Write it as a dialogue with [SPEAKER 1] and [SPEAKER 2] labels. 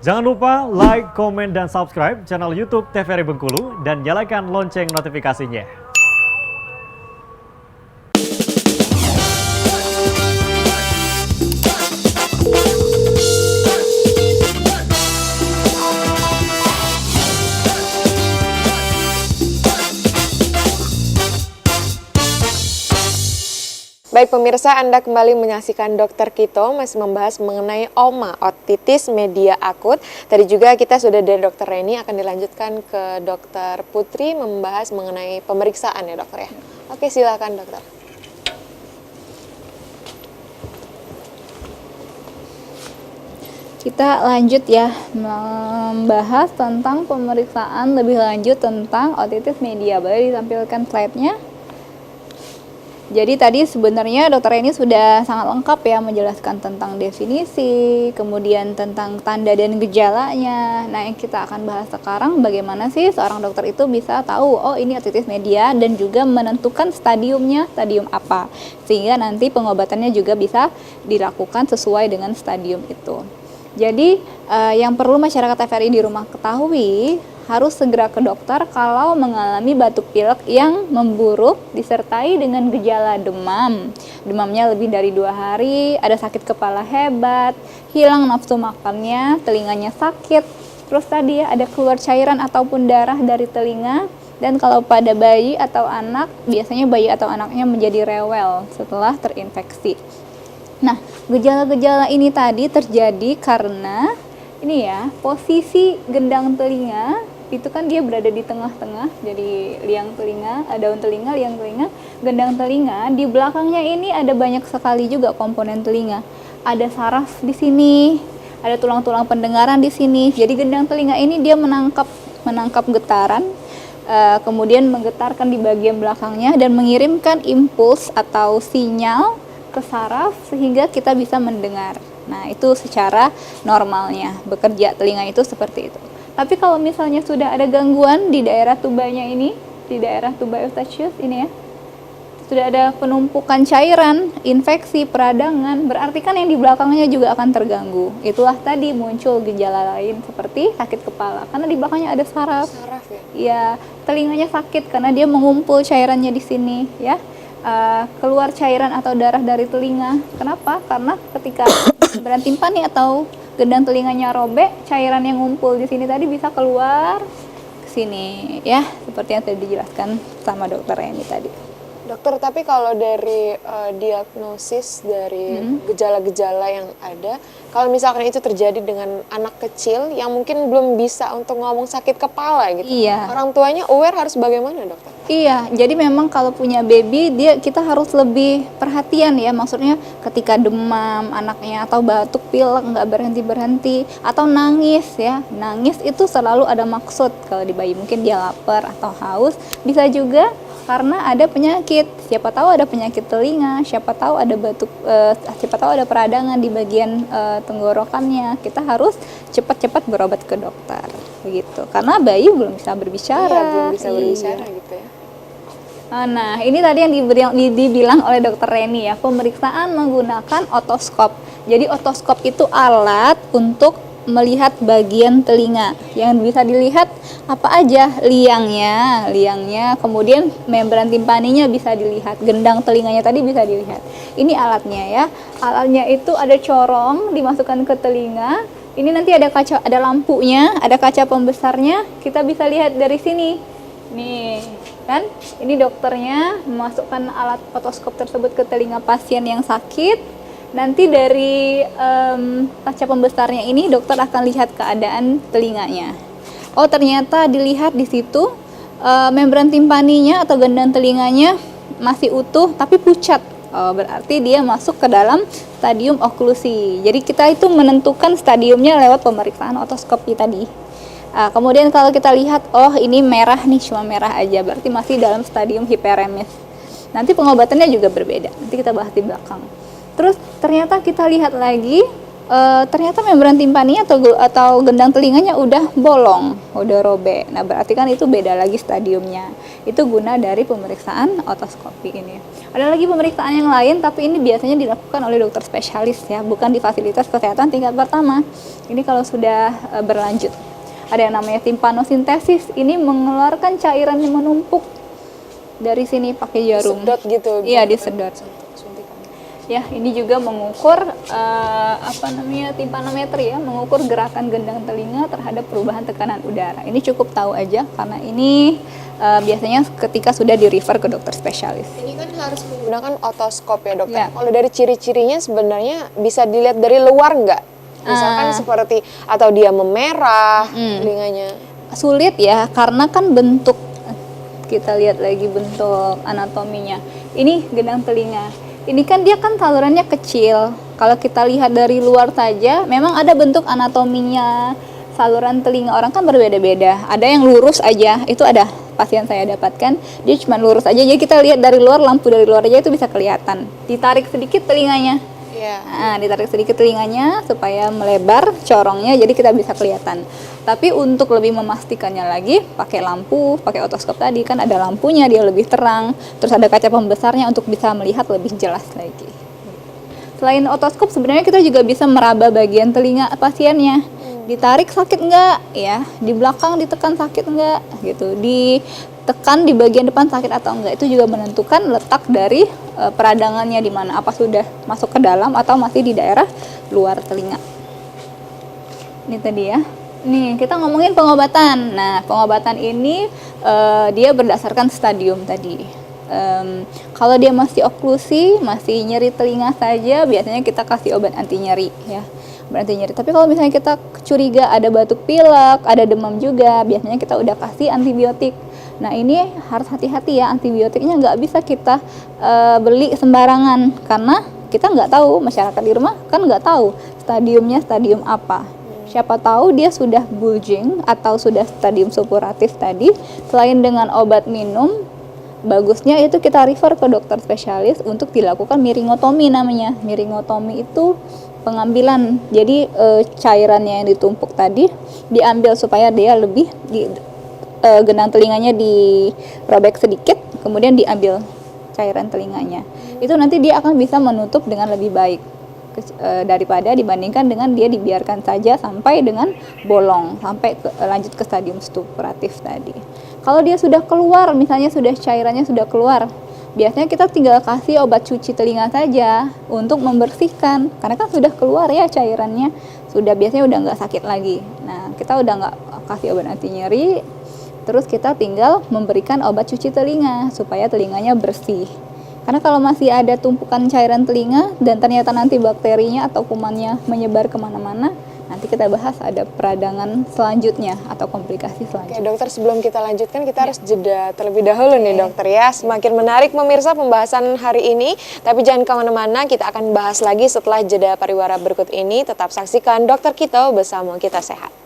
[SPEAKER 1] Jangan lupa like, komen, dan subscribe channel YouTube TVRI Bengkulu dan nyalakan lonceng notifikasinya.
[SPEAKER 2] Baik pemirsa, Anda kembali menyaksikan Dokter Kito masih membahas mengenai OMA, otitis media akut. Tadi juga kita sudah dari Dokter Reni, akan dilanjutkan ke Dokter Putri membahas mengenai pemeriksaan ya dokter ya. Oke, silakan dokter.
[SPEAKER 3] Kita lanjut ya, membahas tentang pemeriksaan lebih lanjut tentang otitis media. Boleh ditampilkan slide-nya? Jadi tadi sebenarnya dokter ini sudah sangat lengkap ya menjelaskan tentang definisi, kemudian tentang tanda dan gejalanya. Nah, yang kita akan bahas sekarang bagaimana sih seorang dokter itu bisa tahu, oh ini otitis media, dan juga menentukan stadiumnya, stadium apa. Sehingga nanti pengobatannya juga bisa dilakukan sesuai dengan stadium itu. Jadi yang perlu masyarakat TVRI di rumah ketahui, harus segera ke dokter kalau mengalami batuk pilek yang memburuk disertai dengan gejala demam. Demamnya lebih dari 2 hari, ada sakit kepala hebat, hilang nafsu makannya, telinganya sakit, terus tadi ya ada keluar cairan ataupun darah dari telinga. Dan kalau pada bayi atau anak, biasanya bayi atau anaknya menjadi rewel setelah terinfeksi. Nah, gejala-gejala ini tadi terjadi karena ini ya, posisi gendang telinga itu kan dia berada di tengah-tengah, jadi liang telinga, daun telinga, liang telinga, gendang telinga. Di belakangnya ini ada banyak sekali juga komponen telinga. Ada saraf di sini, ada tulang-tulang pendengaran di sini. Jadi gendang telinga ini dia menangkap getaran, kemudian menggetarkan di bagian belakangnya dan mengirimkan impuls atau sinyal ke saraf sehingga kita bisa mendengar. Nah, itu secara normalnya bekerja telinga itu seperti itu. Tapi kalau misalnya sudah ada gangguan di daerah tubanya ini, di daerah tuba eustachius ini ya, sudah ada penumpukan cairan, infeksi, peradangan, berarti kan yang di belakangnya juga akan terganggu. Itulah tadi muncul gejala lain seperti sakit kepala, karena di belakangnya ada saraf. Saraf ya? Ya, telinganya sakit karena dia mengumpul cairannya di sini ya. Keluar cairan atau darah dari telinga. Kenapa? Karena ketika membran timpani atau gendang telinganya robek, cairan yang ngumpul di sini tadi bisa keluar ke sini ya, seperti yang tadi dijelaskan sama dokter Reni tadi.
[SPEAKER 2] Dokter, tapi kalau dari diagnosis dari gejala-gejala yang ada, kalau misalkan itu terjadi dengan anak kecil yang mungkin belum bisa untuk ngomong sakit kepala gitu,
[SPEAKER 3] iya.
[SPEAKER 2] Orang tuanya aware harus bagaimana dokter?
[SPEAKER 3] Iya, jadi memang kalau punya baby kita harus lebih perhatian ya, maksudnya ketika demam anaknya atau batuk pilek nggak berhenti atau nangis ya, nangis itu selalu ada maksud. Kalau di bayi mungkin dia lapar atau haus, bisa juga karena ada penyakit, siapa tahu ada penyakit telinga, siapa tahu ada batuk, siapa tahu ada peradangan di bagian tenggorokannya. Kita harus cepat-cepat berobat ke dokter, begitu. Karena bayi belum bisa berbicara.
[SPEAKER 2] Iya, belum bisa berbicara gitu ya.
[SPEAKER 3] Nah, ini tadi yang dibilang oleh dokter Reni ya, pemeriksaan menggunakan otoskop. Jadi otoskop itu alat untuk melihat bagian telinga yang bisa dilihat apa aja, liangnya, kemudian membran timpaninya bisa dilihat, gendang telinganya tadi bisa dilihat. Ini alatnya ya. Alatnya itu ada corong dimasukkan ke telinga. Ini nanti ada kaca, ada lampunya, ada kaca pembesarnya. Kita bisa lihat dari sini. Nih, kan? Ini dokternya memasukkan alat otoskop tersebut ke telinga pasien yang sakit. Nanti dari kaca pembesarnya ini dokter akan lihat keadaan telinganya. Oh, ternyata dilihat di situ membran timpaninya atau gendang telinganya masih utuh tapi pucat. Oh, berarti dia masuk ke dalam stadium oklusi. Jadi kita itu menentukan stadiumnya lewat pemeriksaan otoskopi tadi. Kemudian kalau kita lihat, oh ini merah nih, cuma merah aja, berarti masih dalam stadium hiperemis. Nanti pengobatannya juga berbeda. Nanti kita bahas di belakang. Terus ternyata kita lihat lagi Ternyata membran timpaninya atau gendang telinganya udah bolong, udah robek. Nah, berarti kan itu beda lagi stadiumnya. Itu guna dari pemeriksaan otoskopi ini. Ada lagi pemeriksaan yang lain, tapi ini biasanya dilakukan oleh dokter spesialis ya, bukan di fasilitas kesehatan tingkat pertama. Ini kalau sudah berlanjut. Ada yang namanya timpanosintesis. Ini mengeluarkan cairan yang menumpuk dari sini pakai jarum.
[SPEAKER 2] Sedot gitu.
[SPEAKER 3] Iya, disedot. Ya, ini juga mengukur timpanometri ya, mengukur gerakan gendang telinga terhadap perubahan tekanan udara. Ini cukup tahu aja karena ini biasanya ketika sudah di-refer ke dokter spesialis.
[SPEAKER 2] Ini kan harus menggunakan otoskop ya dokter.
[SPEAKER 3] Ya.
[SPEAKER 2] Kalau dari ciri-cirinya sebenarnya bisa dilihat dari luar nggak? Misalkan seperti atau dia memerah telinganya.
[SPEAKER 3] Sulit ya, karena kan bentuk, kita lihat lagi bentuk anatominya. Ini gendang telinga. Ini kan dia kan salurannya kecil. Kalau kita lihat dari luar saja, memang ada bentuk anatominya. Saluran telinga orang kan berbeda-beda. Ada yang lurus aja, itu ada pasien saya dapatkan. Dia cuma lurus aja, jadi kita lihat dari luar, lampu dari luar aja itu bisa kelihatan. Ditarik sedikit telinganya.
[SPEAKER 2] Iya.
[SPEAKER 3] Nah, ditarik sedikit telinganya supaya melebar corongnya, jadi kita bisa kelihatan. Tapi untuk lebih memastikannya lagi, pakai lampu, pakai otoskop tadi kan ada lampunya, dia lebih terang. Terus ada kaca pembesarnya untuk bisa melihat lebih jelas lagi. Selain otoskop, sebenarnya kita juga bisa meraba bagian telinga pasiennya. Ditarik sakit enggak? Ya, di belakang ditekan sakit enggak? Gitu. Ditekan di bagian depan sakit atau enggak? Itu juga menentukan letak dari peradangannya di mana. Apa sudah masuk ke dalam atau masih di daerah luar telinga. Ini tadi ya. Nih, kita ngomongin pengobatan. Nah, pengobatan ini dia berdasarkan stadium tadi. Kalau dia masih oklusi, masih nyeri telinga saja, biasanya kita kasih obat anti nyeri ya. Obat anti nyeri. Tapi kalau misalnya kita curiga ada batuk pilek, ada demam juga, biasanya kita udah kasih antibiotik. Nah, ini harus hati-hati ya, antibiotiknya nggak bisa kita beli sembarangan karena kita nggak tahu, masyarakat di rumah kan nggak tahu stadiumnya stadium apa. Siapa tahu dia sudah bulging atau sudah stadium supuratif tadi. Selain dengan obat minum, bagusnya itu kita refer ke dokter spesialis untuk dilakukan miringotomi namanya. Miringotomi itu pengambilan, jadi cairannya yang ditumpuk tadi diambil supaya dia lebih gendang telinganya dirobek sedikit, kemudian diambil cairan telinganya. Itu nanti dia akan bisa menutup dengan lebih baik daripada dibandingkan dengan dia dibiarkan saja sampai dengan bolong, sampai lanjut ke stadium supuratif tadi. Kalau dia sudah keluar, misalnya sudah cairannya sudah keluar, biasanya kita tinggal kasih obat cuci telinga saja untuk membersihkan, karena kan sudah keluar ya cairannya, biasanya udah nggak sakit lagi. Nah, kita udah nggak kasih obat anti nyeri, terus kita tinggal memberikan obat cuci telinga supaya telinganya bersih. Karena kalau masih ada tumpukan cairan telinga dan ternyata nanti bakterinya atau kumannya menyebar kemana-mana, nanti kita bahas ada peradangan selanjutnya atau komplikasi selanjutnya.
[SPEAKER 2] Oke dokter, sebelum kita lanjutkan kita harus jeda terlebih dahulu nih dokter ya. Semakin menarik pemirsa pembahasan hari ini, tapi jangan kemana-mana, kita akan bahas lagi setelah jeda pariwara berikut ini. Tetap saksikan Dokter Kito bersama Kita Sehat.